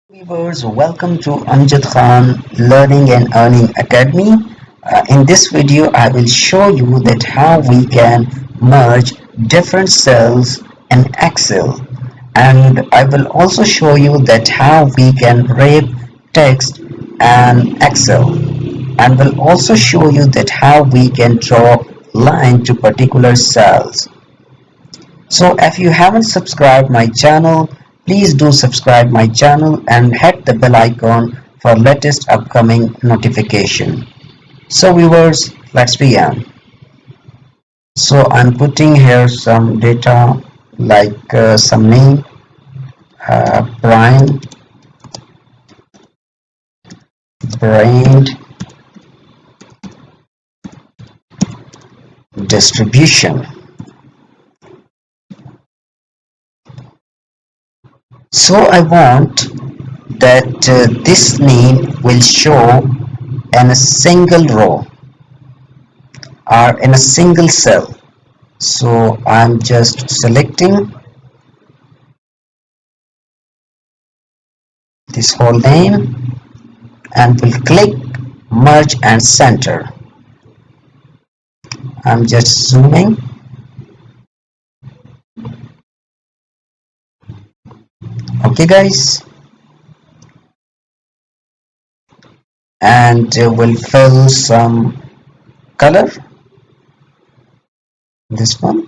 Viewers, welcome to Amjad Khan Learning and Earning Academy. In this video, I will show you that how we can merge different cells in Excel, and I will also show you that how we can wrap text in Excel, and will also show you that how we can draw line to particular cells. So if you haven't subscribed my channel, please do subscribe my channel and hit the bell icon for latest upcoming notification. So viewers, let's begin. So I'm putting here some data like some name, Brian, brand, distribution. So I want that this name will show in a single row or in a single cell. So I'm just selecting this whole name and will click merge and center. I'm just zooming. Okay guys, and we'll fill some color, this one,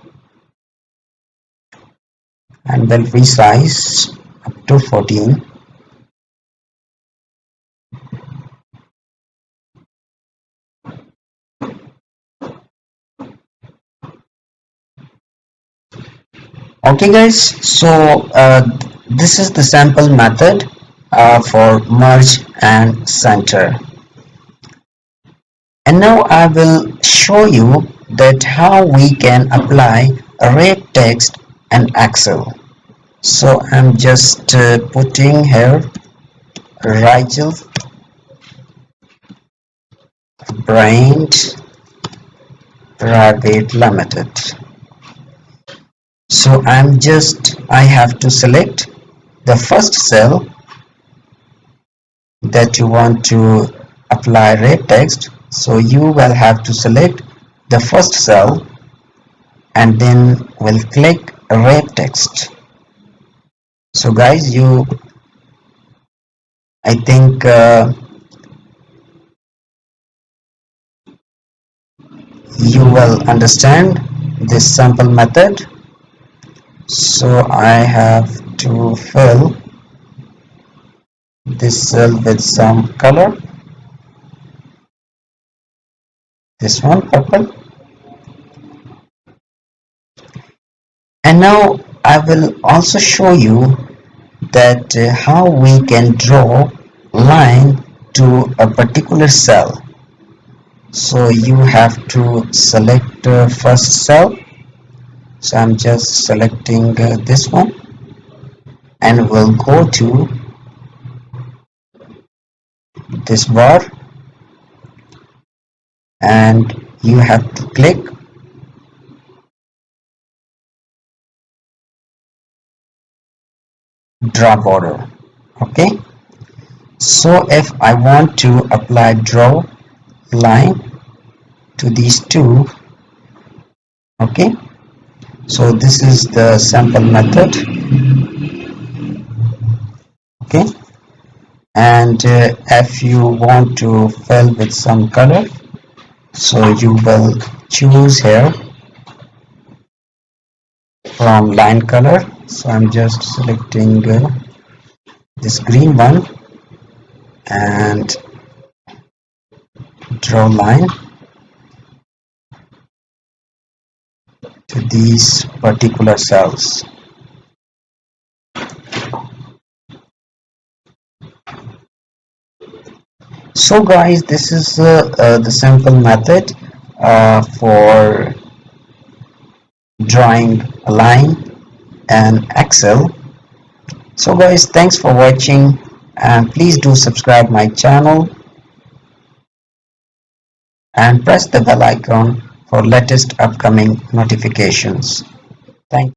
and we'll resize up to 14. Okay guys, so this is the sample method for merge and center, and now I will show you that how we can apply array text in Excel. So I'm just putting here Rigel Brand Private Limited. So I have to select the first cell that you want to apply array text. So you will have to select the first cell and then will click array text. So guys, I think you will understand this sample method. So I have to fill this cell with some color, this one purple, and now I will also show you that how we can draw line to a particular cell. So you have to select first cell. So I'm just selecting this one and we'll go to this bar and you have to click draw border. Okay, so if I want to apply draw line to these two, okay, so this is the sample method. Okay, and if you want to fill with some color, so you will choose here from line color. So I'm just selecting this green one and draw line to these particular cells. So guys, this is the simple method for drawing a line in Excel. So guys, thanks for watching and please do subscribe my channel and press the bell icon for latest upcoming notifications. Thank you.